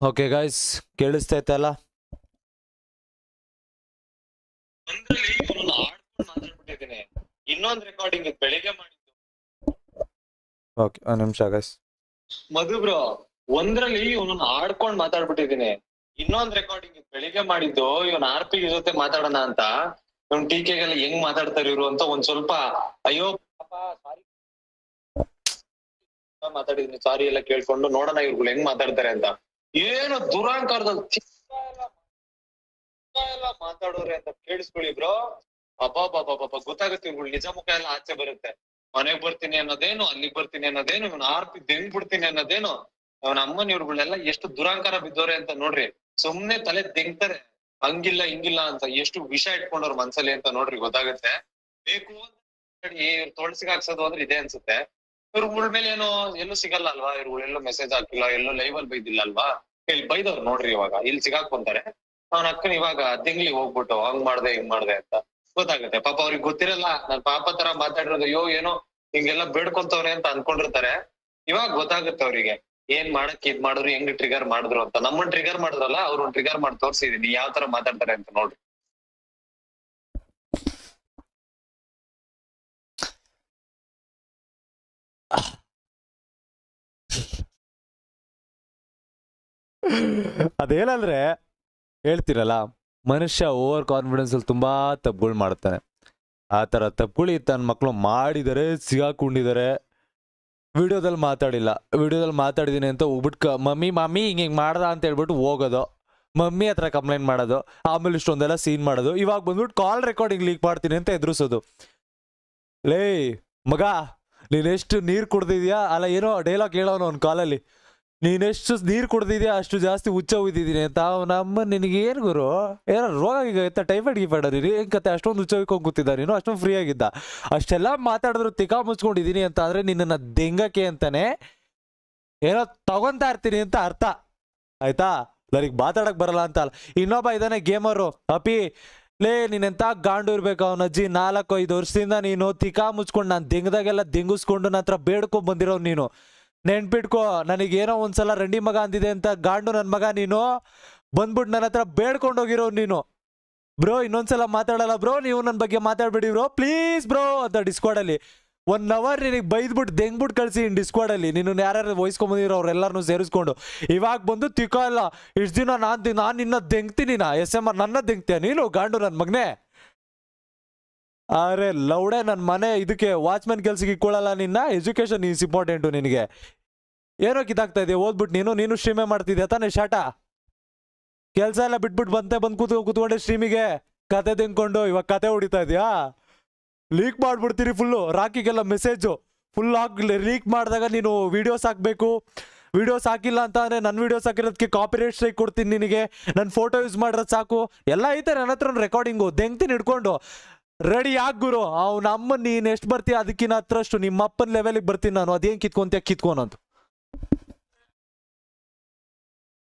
Okay guys, ಕೇಳಿಸ್ತೈತಲ್ಲ? ಒಂದ್ರಲ್ಲಿ ಇವನನ್ನ ಆಡ್ಕೊಂಡು ಮಾತಾಡ್ಬಿಟ್ಟಿದ್ದೀನಿ, ಇನ್ನೊಂದ್ ರೆಕಾರ್ಡಿಂಗ್ ಬೆಳಿಗ್ಗೆ ಮಾಡಿದ್ದು. ಓಕೆ, ಒಂದು ನಿಮಿಷ ಗೈಸ್. ಮಧು ಬ್ರೋ, ಒಂದ್ರಲ್ಲಿ ಇವನನ್ನ ಆಡ್ಕೊಂಡ್ ಮಾತಾಡ್ಬಿಟ್ಟಿದ್ದೀನಿ, ಇನ್ನೊಂದ್ ರೆಕಾರ್ಡಿಂಗ್ ಬೆಳಿಗ್ಗೆ ಮಾಡಿದ್ದು. ಇವನ್ RP ಜೊತೆ ಮಾತಾಡೋಣ ಅಂತ, ಇವನ್ ಟೀಕೆಗೆಲ್ಲ ಹೆಂಗ್ ಮಾತಾಡ್ತಾರೆ ಇವ್ರು ಅಂತ ಒಂದ್ ಸ್ವಲ್ಪ ಅಯ್ಯೋ ಪಾಪ ಸಾರಿ ಮಾತಾಡಿದ್ನಿ, ಸಾರಿ ಎಲ್ಲ ಕೇಳ್ಕೊಂಡು ನೋಡೋಣ ಇವ್ರುಗಳು ಹೆಂಗ್ ಮಾತಾಡ್ತಾರೆ ಅಂತ. ಏನೋ ದುರಾಂಕಾರದಲ್ಲಿ ಎಲ್ಲ ಮಾತಾಡೋರೆ ಅಂತ ಕೇಳಿಸ್ಕೊಳ್ಳಿ ಬ್ರೋ. ಅಬ್ಬಾ ಗೊತ್ತಾಗುತ್ತೆ ಇವ್ರುಗಳು ನಿಜ ಮುಖ ಎಲ್ಲ ಆಚೆ ಬರುತ್ತೆ. ಮನೆಗ್ ಬರ್ತೀನಿ ಅನ್ನೋದೇನು, ಅಲ್ಲಿಗ್ ಬರ್ತೀನಿ ಅನ್ನೋದೇನು, ಇವನ್ RP ದೆಂಗ್ ಬಿಡ್ತೀನಿ ಅನ್ನೋದೇನು. ಅವನ ಅಮ್ಮನ ಇವ್ರುಗಳೆಲ್ಲ ಎಷ್ಟು ದುರಾಂಕಾರ ಬಿದ್ದವ್ರೆ ಅಂತ ನೋಡ್ರಿ. ಸುಮ್ನೆ ತಲೆ ತೆಂಗ್ತಾರೆ, ಹಂಗಿಲ್ಲ ಹಿಂಗಿಲ್ಲ ಅಂತ. ಎಷ್ಟು ವಿಷ ಇಟ್ಕೊಂಡವ್ರ ಮನ್ಸಲ್ಲಿ ಅಂತ ನೋಡ್ರಿ, ಗೊತ್ತಾಗುತ್ತೆ. ಬೇಕು ತೊಳ್ಸಿಗೆ ಹಾಕ್ಸೋದು ಅಂದ್ರೆ ಇದೆ ಅನ್ಸುತ್ತೆ. ಇವ್ರುಗಳ ಮೇಲೆ ಏನೋ ಎಲ್ಲೂ ಸಿಗಲ್ಲ ಅಲ್ವಾ, ಇವ್ರುಗಳೆಲ್ಲೋ ಮೆಸೇಜ್ ಹಾಕಿಲ್ಲ, ಎಲ್ಲೋ ಲೈವ್ ಅಲ್ಲಿ ಬೈದಿಲ್ಲ ಅಲ್ವಾ. ಇಲ್ಲಿ ಬೈದವ್ರು ನೋಡ್ರಿ, ಇವಾಗ ಇಲ್ಲಿ ಸಿಗಾಕೊಂತಾರೆ. ಅವನ ಅಕ್ಕನ ಇವಾಗ ತಿಂಗ್ಳಿ ಹೋಗ್ಬಿಟ್ಟು ಹಂಗ್ ಮಾಡ್ದೆ ಹಿಂಗ್ ಮಾಡ್ದೆ ಅಂತ ಗೊತ್ತಾಗುತ್ತೆ. ಪಾಪ ಅವ್ರಿಗೆ ಗೊತ್ತಿರಲ್ಲ, ನಾನ್ ಪಾಪ ತರ ಮಾತಾಡಿರೋದು, ಅಯ್ಯೋ ಏನೋ ಹಿಂಗೆಲ್ಲ ಬೇಡ್ಕೊಂತವ್ರೆ ಅಂತ ಅನ್ಕೊಂಡಿರ್ತಾರೆ. ಇವಾಗ ಗೊತ್ತಾಗುತ್ತೆ ಅವ್ರಿಗೆ ಏನ್ ಮಾಡಕ್ ಇದ್ ಮಾಡಿದ್ರು, ಹೆಂಗ್ ಟ್ರಿಗರ್ ಮಾಡಿದ್ರು ಅಂತ. ನಮ್ಮನ್ ಟ್ರಿಗರ್ ಮಾಡಿದ್ರಲ್ಲ, ಅವ್ರನ್ನ ಟ್ರಿಗರ್ ಮಾಡಿ ತೋರ್ಸಿದೀನಿ ಯಾವ ತರ ಮಾತಾಡ್ತಾರೆ ಅಂತ ನೋಡ್ರಿ. ಅದೇನಂದ್ರೆ ಹೇಳ್ತಿರಲ್ಲ, ಮನುಷ್ಯ ಓವರ್ ಕಾನ್ಫಿಡೆನ್ಸ್ ಅಲ್ಲಿ ತುಂಬಾ ತಪ್ಪುಗಳು ಮಾಡ್ತಾನೆ. ಆ ತರ ತಪ್ಪುಗಳು ತನ್ನ ಮಕ್ಕಳು ಮಾಡಿದರೆ, ಸಿಗಾಕೊಂಡಿದ್ದಾರೆ. ವಿಡಿಯೋದಲ್ಲಿ ಮಾತಾಡಿಲ್ಲ, ವಿಡಿಯೋದಲ್ಲಿ ಮಾತಾಡಿದೀನಿ ಅಂತ ಹೋಗ್ಬಿಟ್ಟು ಮಮ್ಮಿ ಹಿಂಗೆ ಮಾಡ್ದ ಅಂತ ಹೇಳ್ಬಿಟ್ಟು ಹೋಗೋದು, ಮಮ್ಮಿ ಹತ್ರ ಕಂಪ್ಲೇಂಟ್ ಮಾಡೋದು, ಆಮೇಲೆ ಇಷ್ಟೊಂದೆಲ್ಲ ಸೀನ್ ಮಾಡೋದು. ಇವಾಗ ಬಂದ್ಬಿಟ್ಟು ಕಾಲ್ ರೆಕಾರ್ಡಿಂಗ್ ಲೀಕ್ ಮಾಡ್ತೀನಿ ಅಂತ ಎದುರಿಸೋದು. ಲೇ ಮಗ, ನೀನೆಷ್ಟು ನೀರು ಕುಡ್ದಿದ್ಯಾ, ಅಲ್ಲ ಏನೋ ಡೈಲಾಗ್ ಹೇಳೋನು ಅವ್ನ ಕಾಲಲ್ಲಿ, ನೀನೆಷ್ಟು ನೀರು ಕುಡ್ದಿದ್ಯಾ ಅಷ್ಟು ಜಾಸ್ತಿ ಹುಚ್ಚ ಹೋಗಿದ್ದೀನಿ ಅಂತ. ನಮ್ಮ ನಿನಗೆ ಏನು ಗುರು, ಏನೋ ರೋಗ ಈಗ ಎತ್ತ, ಟೈಫಾಯ್ಡ್ ಗಿಫಾಯ್ಡ್ ನೀನು ಏನ್ ಕತೆ ಅಷ್ಟೊಂದು ಹುಚ್ಚ ಹೋಗ್ಕೊಂಡು ಕೂತಿದ್ದ ನೀನು, ಅಷ್ಟೊಂದು ಫ್ರೀ ಆಗಿದ್ದ. ಅಷ್ಟೆಲ್ಲ ಮಾತಾಡಿದ್ರು ತಿಕಾ ಮುಚ್ಕೊಂಡಿದ್ದೀನಿ ಅಂತ ಅಂದ್ರೆ ನಿನ್ನನ್ನು ದೆಂಗಕ್ಕೆ ಅಂತಾನೆ ಏನೋ ತಗೊಂತಾ ಇರ್ತೀನಿ ಅಂತ ಅರ್ಥ ಆಯ್ತಾ. ನನಗೆ ಮಾತಾಡಕ್ ಬರಲ್ಲ ಅಂತ ಅಲ್ಲ. ಇನ್ನೊಬ್ಬ ಇದಾನೆ ಗೇಮರು ಅಪಿ, ಲೇ ನೀನೆಂತ ಗಾಂಡು ಇರ್ಬೇಕು ಅವನ ಅಜ್ಜಿ. 4-5 ವರ್ಷದಿಂದ ನೀನು ತಿಕಾ ಮುಚ್ಕೊಂಡು ನಾನು ದೆಂಗದಾಗೆಲ್ಲ ದೆಂಗಿಸ್ಕೊಂಡು ನನ್ನ ಹತ್ರ ಬೇಡ್ಕೊಂಡ್ ಬಂದಿರೋ ನೀನು. ನೆನ್ಪಿಟ್ಕೋ, ನನಗೇನೋ ಒಂದ್ಸಲ ರಂಡಿ ಮಗ ಅಂದಿದೆ ಅಂತ ಗಾಂಡು ನನ್ನ ಮಗ ನೀನು ಬಂದ್ಬಿಟ್ಟು ನನ್ನ ಹತ್ರ ಬೇಡ್ಕೊಂಡು ಹೋಗಿರೋ ನೀನು. ಬ್ರೋ ಇನ್ನೊಂದ್ಸಲ ಮಾತಾಡಲ್ಲ ಬ್ರೋ, ನೀವು ನನ್ನ ಬಗ್ಗೆ ಮಾತಾಡ್ಬೇಡಿ ಬ್ರೋ ಪ್ಲೀಸ್ ಬ್ರೋ ಅಂತ ಡಿಸ್ಕೋಡಲ್ಲಿ 1 hour ನಿನಗೆ ಬೈದ್ಬಿಟ್ಟು ದೆಂಗ್ಬಿಟ್ಟು ಕಳಿಸಿ ಡಿಸ್ಕೋಡಲ್ಲಿ. ನೀನು ಯಾರ್ಯಾರು ವಹಿಸ್ಕೊಂಬಂದಿರೋ ಅವ್ರೆಲ್ಲರನ್ನೂ ಸೇರಿಸ್ಕೊಂಡು ಇವಾಗ ಬಂದು ತಿಕ್ಕೋ ಇಲ್ಲ. ಇಷ್ಟು ದಿನ ನಾನು ನಿನ್ನ ದೆಂಗ್ತೀನಿ, SMR ನನ್ನ ದೆಂಗ್ತೀಯ ನೀನು ಗಾಂಡು ನನ್ನ ಮಗನೇ. ಅರೆ ಲೌಡೆ, ನನ್ನ ಮನೆ ಇದಕ್ಕೆ ವಾಚ್ಮ್ಯಾನ್ ಕೆಲ್ಸಕ್ಕೆ ಇಕ್ಕೊಳ್ಳಲ್ಲ ನಿನ್ನ. ಎಜುಕೇಶನ್ ಈಸ್ ಇಂಪಾರ್ಟೆಂಟು ನಿನಗೆ. ಏನೋ ಕಿದಾಗ್ತಾ ಇದೆಯಾ ಓದ್ಬಿಟ್ಟು ನೀನು ಸ್ಟ್ರೀಮೇ ಮಾಡ್ತಿದ್ಯಾ ತಾನೇ ಶಾಟ? ಕೆಲಸ ಎಲ್ಲ ಬಿಟ್ಬಿಟ್ಟು ಬಂದು ಕೂತ್ಕೊಂಡೆ ಸ್ಟ್ರೀಮಿಗೆ ಕತೆ ತೆಂದ್ಕೊಂಡು. ಇವಾಗ ಕತೆ ಹೊಡಿತಾ ಇದೆಯಾ? ಲೀಕ್ ಮಾಡ್ಬಿಡ್ತೀರಿ ಫುಲ್ಲು, ರಾಕಿಗೆಲ್ಲ ಮೆಸೇಜು ಫುಲ್ ಹಾಕಿ ಲೀಕ್ ಮಾಡಿದಾಗ ನೀನು ವಿಡಿಯೋಸ್ ಹಾಕಬೇಕು. ವಿಡಿಯೋಸ್ ಹಾಕಿಲ್ಲ ಅಂತ ಅಂದರೆ ನನ್ನ ವಿಡಿಯೋಸ್ ಹಾಕಿರೋದಕ್ಕೆ ಕಾಪಿರೈಟ್ ಸ್ಟ್ರೈಕ್ ಕೊಡ್ತೀನಿ ನಿನಗೆ. ನನ್ನ ಫೋಟೋ ಯೂಸ್ ಮಾಡಿರೋದು ಸಾಕು, ಎಲ್ಲ ಐತೆ ನನ್ನ ಹತ್ರ ರೆಕಾರ್ಡಿಂಗು. ದೆಂಗ್ತೀನಿ ಹಿಡ್ಕೊಂಡು ರೆಡಿ ಆಗ್ ಗುರು. ಅವ್ನ ಅಮ್ಮ ನೀನು ಎಷ್ಟು ಬರ್ತೀಯ ಅದಕ್ಕಿನ್ನ ಹತ್ರಷ್ಟು ನಿಮ್ಮ ಅಪ್ಪನ ಲೆವೆಲಿಗೆ ಬರ್ತೀನಿ ನಾನು. ಅದೇನು ಕಿತ್ಕೊಂತೀಯ ಕಿತ್ಕೊನಂತ.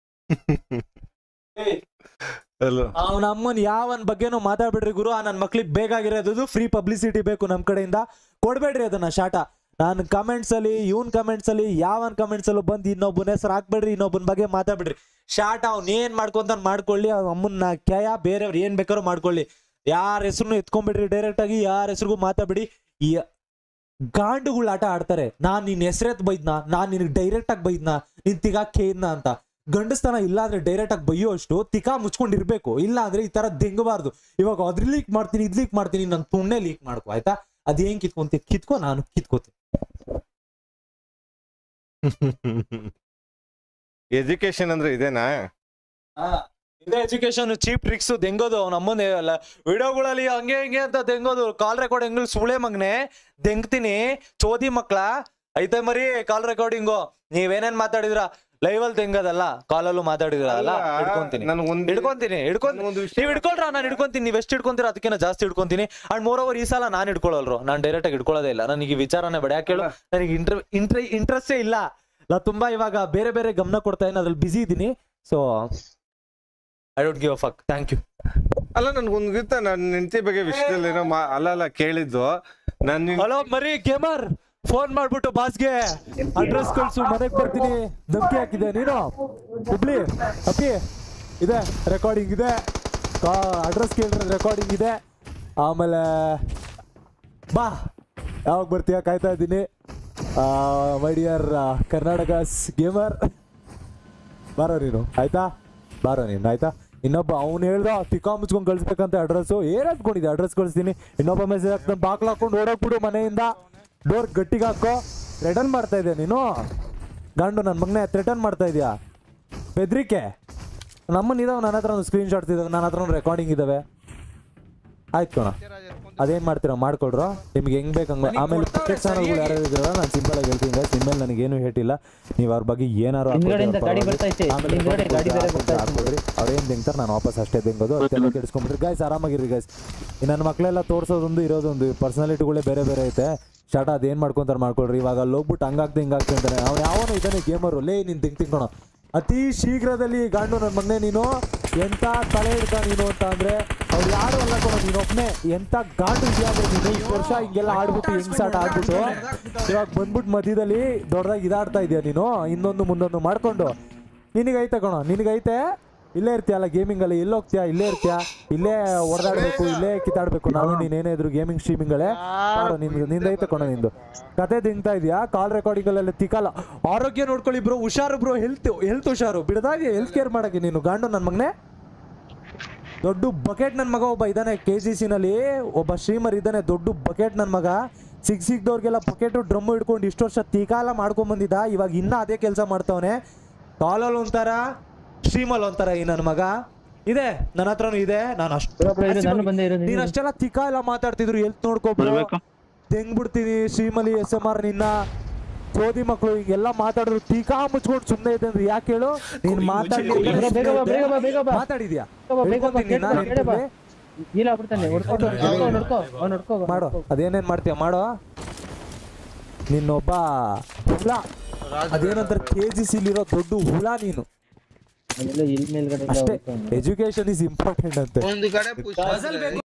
ಅವನ ಅಮ್ಮನ್ ಯಾವನ್ ಬಗ್ಗೆನೂ ಮಾತಾಡ್ಬಿಡ್ರಿ ಗುರು. ನನ್ನ ಮಕ್ಳಿಗೆ ಬೇಕಾಗಿರೋದು ಫ್ರೀ ಪಬ್ಲಿಸಿಟಿ ಬೇಕು ನಮ್ಮ ಕಡೆಯಿಂದ, ಕೊಡ್ಬೇಡ್ರಿ ಅದನ್ನ ಶಾಟ. ನಾನು ಕಮೆಂಟ್ಸ್ ಅಲ್ಲಿ ಇವನ್ ಕಮೆಂಟ್ಸ್ ಅಲ್ಲಿ ಯಾವನ್ ಕಮೆಂಟ್ಸ್ ಅಲ್ಲೂ ಬಂದು ಇನ್ನೊಬ್ಬನ ಹೆಸರು ಹಾಕ್ಬೇಡ್ರಿ, ಇನ್ನೊಬ್ಬನ ಬಗ್ಗೆ ಮಾತಾಡ್ಬಿಡ್ರಿ. ಶಾಟ ಅವ್ನ ಏನ್ ಮಾಡ್ಕೊಂತ ಮಾಡ್ಕೊಳ್ಳಿ, ಅವ್ನ ಅಮ್ಮನ ಕ್ಯಾಯ ಬೇರೆಯವ್ರು ಏನ್ ಬೇಕಾದ್ರೂ ಮಾಡ್ಕೊಳ್ಳಿ. ಯಾರ ಹೆಸರು ಎತ್ಕೊಂಡ್ಬಿಡ್ರಿ ಡೈರೆಕ್ಟ್ ಆಗಿ, ಯಾರ ಹೆಸರಿಗೂ ಮಾತಾಡ್ಬಿಡಿ. ಈ ಗಾಂಡುಗಳ ಆಟ ಆಡ್ತಾರೆ. ನಾನ್ ನಿನ್ ಹೆಸರೆತ್ ಬೈದ್ನಾ, ನಾನ್ ನಿನಗೆ ಡೈರೆಕ್ಟ್ ಆಗಿ ಬೈದ್ನಾ, ನಿನ್ ತಿಗಾಕೇದ್ನಾ ಅಂತ. ಗಂಡಸ್ತನ ಇಲ್ಲ ಅಂದ್ರೆ ಡೈರೆಕ್ಟ್ ಆಗಿ ಬೈಯೋ ಅಷ್ಟು ತಿಕಾ ಮುಚ್ಕೊಂಡಿರ್ಬೇಕು. ಇಲ್ಲ ಅಂದ್ರೆ ಈ ತರ ದೆಂಗಬಾರ್ದು. ಇವಾಗ ಅದ್ರ ಲೀಕ್ ಮಾಡ್ತೀನಿ, ಇದ್ ಲೀಕ್ ಮಾಡ್ತೀನಿ, ನನ್ ತುಣ್ಣೆ ಲೀಕ್ ಮಾಡ್ಕೊ ಆಯ್ತಾ. ಅದೇನ್ ಕಿತ್ಕೊಂತೀನಿ ಕಿತ್ಕೋ, ನಾನು ಕಿತ್ಕೋತೀನಿ. ಎಜುಕೇಶನ್ ಅಂದ್ರೆ ಇದೇನಾ? ಇದೇ ಎಜುಕೇಶನ್. ಚೀಪ್ ಟ್ರಿಕ್ಸ್ ದೆಂಗೋದು ಅವ್ನ ಅಮ್ಮನೇ ಅಲ್ಲ. ವಿಡಿಯೋಗಳಲ್ಲಿ ಹಂಗೆ ಹಿಂಗೆ ಅಂತ ದೆಂಗೋದು. ಕಾಲ್ ರೆಕಾರ್ಡಿಂಗ್ ಸುಳೆ ಮಗನೆ ದೆಂಗ್ತೀನಿ ಚೋದಿ ಮಕ್ಳ ಐತೆ ಮರಿ. ಕಾಲ್ ರೆಕಾರ್ಡಿಂಗು ನೀವೇನೇನ್ ಮಾತಾಡಿದ್ರ ಲೈವ್ ಅಲ್ಲಿ ತೆಂಗದಲ್ಲ, ಕಾಲಲ್ಲೂ ಮಾತಾಡಿದ್ರಲ್ಲ. ಹಿಡ್ಕೊಂತೀನಿ ನೀವ್ ಹಿಡ್ಕೊಳ್ರ, ನಾನು ಹಿಡ್ಕೊಂತೀನಿ. ನೀವ್ ಎಷ್ಟು ಹಿಡ್ಕೊಂತೀರ ಅದಕ್ಕಿಂತ ಜಾಸ್ತಿ ಹಿಡ್ಕೊಂತೀನಿ. ಅಂಡ್ ಮೋರ್ ಓವರ್ ಈ ಸಲ ನಾನು ಹಿಡ್ಕೊಳ್ಳಲ್ರು, ನಾನು ಡೈರೆಕ್ಟ್ ಆಗಿ ಹಿಡ್ಕೊಳ್ಳೋದೇ ಇಲ್ಲ. ನನಗೆ ವಿಚಾರನೇ ಬೇಡ. ಯಾಕೆ ಹೇಳು, ನನಗೆ ಇಂಟ್ರೆಸ್ಟೇ ಇಲ್ಲ. ನಾ ತುಂಬಾ ಇವಾಗ ಬೇರೆ ಬೇರೆ ಗಮನ ಕೊಡ್ತಾ ಇದ್ದೀನಿ, ಅದ್ರಲ್ಲಿ ಬಿಸಿ ಇದ್ದೀನಿ. So I don't give a fuck. Thank you. ಅಲ್ಲ ನನ್ಗೊಂದು ಗೊತ್ತಾ, ನನ್ನ ಹೆಂಡತಿ ಬಗ್ಗೆ ವಿಷಯದಲ್ಲಿ ಏನೋ ಅಲ್ಲ ಕೇಳಿದ್ದು. ಹಲೋ ಮರಿ ಗೇಮರ್, ಫೋನ್ ಮಾಡ್ಬಿಟ್ಟು ಬಾಸ್ಗೆ ಅಡ್ರೆಸ್ ಕಳ್ಸು ಮನೆಗೆ ಬರ್ತೀನಿ ಧಮ್ಕಿ ಹಾಕಿದೆ ನೀನು ಹುಬ್ಳಿ ಅಪ್ಪಿ ಇದೆ ರೆಕಾರ್ಡಿಂಗ್ ಇದೆ ಅಡ್ರೆಸ್ ಕೇಳಿದ್ರೆ ರೆಕಾರ್ಡಿಂಗ್ ಇದೆ ಆಮೇಲೆ ಬಾ ಯಾವಾಗ ಬರ್ತೀಯ ಕಾಯ್ತಾ ಇದ್ದೀನಿ ಮೈ ಡಿಯರ್ ಕರ್ನಾಟಕಸ್ ಗೇಮರ್ ಬಾರೋ ನೀನು ಆಯ್ತಾ ಬಾರೋ ನೀನು ಆಯ್ತಾ ಇನ್ನೊಬ್ಬ ಅವ್ನು ಹೇಳ್ದ ಟಿಕಾ ಮುಚ್ಕೊಂಡು ಕಳಿಸ್ಬೇಕಂತ ಅಡ್ರೆಸ್ಸು ಏನು ಅಂದ್ಕೊಂಡಿದ್ದೆ ಅಡ್ರೆಸ್ ಕಳಿಸ್ತೀನಿ ಇನ್ನೊಬ್ಬ ಮೆಸೇಜ್ ಹಾಕ್ತಾನೆ ಬಾಕ್ಲು ಹಾಕೊಂಡು ಓಡೋಗ್ಬಿಡು ಮನೆಯಿಂದ ಡೋರ್ ಗಟ್ಟಿಗೆ ಹಾಕೋ ರಿಟರ್ನ್ ಮಾಡ್ತಾ ಇದೆಯಾ ನೀನು ಗಂಡು ನನ್ನ ಮಗನೇ ರಿಟರ್ನ್ ಮಾಡ್ತಾ ಇದೆಯಾ ಬೆದ್ರಿಕೆ ನಮ್ಮನ್ನ ಇದಾವೆ ನನ್ನ ಹತ್ರ ಒಂದು ಸ್ಕ್ರೀನ್ ಶಾಟ್ಸ್ ಇದಾವೆ ನನ್ನ ಹತ್ರ ಒಂದು ರೆಕಾರ್ಡಿಂಗ್ ಇದಾವೆ ಆಯ್ತು ಕಣ ಅದೇನು ಮಾಡ್ತೀರಾ ಮಾಡ್ಕೊಡ್ರು ನಿಮ್ಗೆ ಹೆಂಗ್ ಬೇಕು ಹಂಗೆ ಆಮೇಲೆ ಕ್ರಿಕೆಟ್ ಚಾನಲ್ಗಳು ಯಾರು ಇದ್ರಲ್ಲ ನಾನು ಸಿಂಪಲ್ ಆಗಿ ಹೇಳ್ತೀನಿ ನಿಮ್ಮೇಲೆ ನನಗೇನು ಹೇಟಿಲ್ಲ ನೀವು ಅವ್ರ ಬಗ್ಗೆ ಏನಾರು ಹಾಕ್ಬಿಡ್ರಿ ಅವ್ರೇನು ತಿಂತಾರೆ ನಾನು ವಾಪಸ್ ಅಷ್ಟೇ ತಿಂಗೋದು ಅದಕ್ಕೆಲ್ಲ ಕೆಡಿಸ್ಕೊಂಡ್ಬಿಟ್ರಿ ಗೈಸ್ ಆರಾಮಾಗಿರಿ ಗೈಸ್ ನನ್ನ ಮಕ್ಕಳೆಲ್ಲ ತೋರಿಸೋದೊಂದು ಇರೋದೊಂದು ಪರ್ಸನಾಲಿಟಿಗಳೇ ಬೇರೆ ಬೇರೆ ಐತೆ ಶಾರ್ಟ್ ಅದೇನು ಮಾಡ್ಕೊಂತಾರೆ ಮಾಡ್ಕೊಳ್ರಿ ಇವಾಗ ಅಲ್ಲಿ ಹೋಗ್ಬಿಟ್ಟು ಹಂಗಾಗ್ದೆ ಹಿಂಗಾಗ್ತೆ ಅಂತಾನೆ ಅವ್ನು ಯಾವನು ಇದ್ದಾನೆ ಗೇಮರು ಲೇ ನೀನು ತಿಂಕೋಣ ಅತಿ ಶೀಘ್ರದಲ್ಲಿ ಗಾಂಡು ನನ್ನ ಮಗನೇ ನೀನು ಎಂಥ ತಲೆ ಹಿಡ್ಕ ನೀನು ಅಂತ ಅಂದ್ರೆ ಅವ್ರು ಯಾರು ಅಲ್ಲ ಕೊಡೋ ನೀನೊಬ್ಬನೇ ಎಂಥ ಗಾಂಡು ಇದೆಯಾ ಅಂದ್ರೆ ನೀನು ಈ ವರ್ಷ ಹಿಂಗೆಲ್ಲ ಆಡ್ಬಿಟ್ಟು ಹೆಂಗ್ ಸಾಟ್ ಆಡ್ಬಿಟ್ಟು ಇವಾಗ ಬಂದ್ಬಿಟ್ಟು ಮಧ್ಯದಲ್ಲಿ ದೊಡ್ಡದಾಗಿ ಇದಾಡ್ತಾ ಇದೆಯಾ ನೀನು ಇನ್ನೊಂದು ಮುಂದೊಂದು ಮಾಡ್ಕೊಂಡು ನಿನಗೈತೆ ಕಣೋ ನಿನಗೈತೆ ಇಲ್ಲೇ ಇರ್ತೀಯಲ್ಲ ಗೇಮಿಂಗಲ್ಲಿ ಎಲ್ಲಿ ಹೋಗ್ತೀಯಾ ಇಲ್ಲೇ ಇರ್ತೀಯಾ ಇಲ್ಲೇ ಹೊಡೆದಾಡ್ಬೇಕು ಇಲ್ಲೇ ಕಿತ್ತಾಡ್ಬೇಕು ನಾನು ನೀನೇನೇ ಇದ್ರು ಗೇಮಿಂಗ್ ಸ್ಟ್ರೀಮಿಂಗಳೇ ಮಾಡು ನಿಂದೈತೆ ಕಣೋ ನಿಂದು ಕತೆ ತಿಂತಾ ಇದೆಯಾ ಕಾಲ್ ರೆಕಾರ್ಡಿಂಗಲ್ಲೆಲ್ಲ ತಿಕ್ಕಲ್ಲ ಆರೋಗ್ಯ ನೋಡ್ಕೊಳ್ಳಿ ಬ್ರೋ ಹುಷಾರು ಬ್ರೋ ಹೆಲ್ತ್ ಹುಷಾರು ಬಿಡದಾಗೆ ಹೆಲ್ತ್ ಕೇರ್ ಮಾಡಕ್ಕೆ ನೀನು ಗಾಂಡು ನನ್ನ ಮಗನೇ ದೊಡ್ಡ ಬಕೆಟ್ ನನ್ನ ಮಗ ಒಬ್ಬ ಇದ್ದಾನೆ KGC-ನಲ್ಲಿ ಒಬ್ಬ ಸ್ಟ್ರೀಮರ್ ಇದ್ದಾನೆ ದೊಡ್ಡ ಬಕೆಟ್ ನನ್ನ ಮಗ ಸಿಕ್ದವ್ರಿಗೆಲ್ಲ ಬಕೆಟು ಡ್ರಮ್ಮು ಹಿಡ್ಕೊಂಡು ಇಷ್ಟು ವರ್ಷ ತೀಕಾಲ ಮಾಡ್ಕೊಂಬಂದಿದ್ದ ಇವಾಗ ಇನ್ನೂ ಅದೇ ಕೆಲಸ ಮಾಡ್ತಾವನೆ ಕಾಲಲ್ಲಿ ಒಂಥರ ಸ್ಟ್ರೀಮಲ್ಲಿ ಒಂಥರ ಈ ನನ್ನ ಮಗ ಇದೆ ನನ್ನ ಹತ್ರನೂ ಇದೆ ನಾನು ಅಷ್ಟು ನೀನು ಅಷ್ಟೆಲ್ಲ ತಿಕ್ಕ ಎಲ್ಲ ಮಾತಾಡ್ತಿದ್ರು ಎಲ್ತ್ ನೋಡ್ಕೊಬೇಕು ತೆಂಗ್ಬಿಡ್ತೀನಿ ಸ್ಟ್ರೀಮಲ್ಲಿ SMR ನಿನ್ನ ಸೋದಿ ಮಕ್ಕಳು ಹಿಂಗೆಲ್ಲ ಮಾತಾಡಿದ್ರು ಟೀಕಾ ಮುಚ್ಕೊಂಡು ಸುಮ್ಮನೆ ಇದೆ ಅಂದ್ರೆ ಯಾಕೆ ಹೇಳು ನೀನು ಮಾತಾಡಿದ್ಯಾ ಮಾಡೋ ಅದೇನೇನ್ ಮಾಡ್ತೀಯ ಮಾಡೋ ನಿನ್ನೊಬ್ಬ ಹುಳ ಅದೇನಂತಾರೆ KGC-ಲಿರೋ ದೊಡ್ಡ ಹುಳ ನೀನು ಅಷ್ಟೇ ಎಜುಕೇಶನ್ ಇಸ್ ಇಂಪಾರ್ಟೆಂಟ್ ಅಂತೆ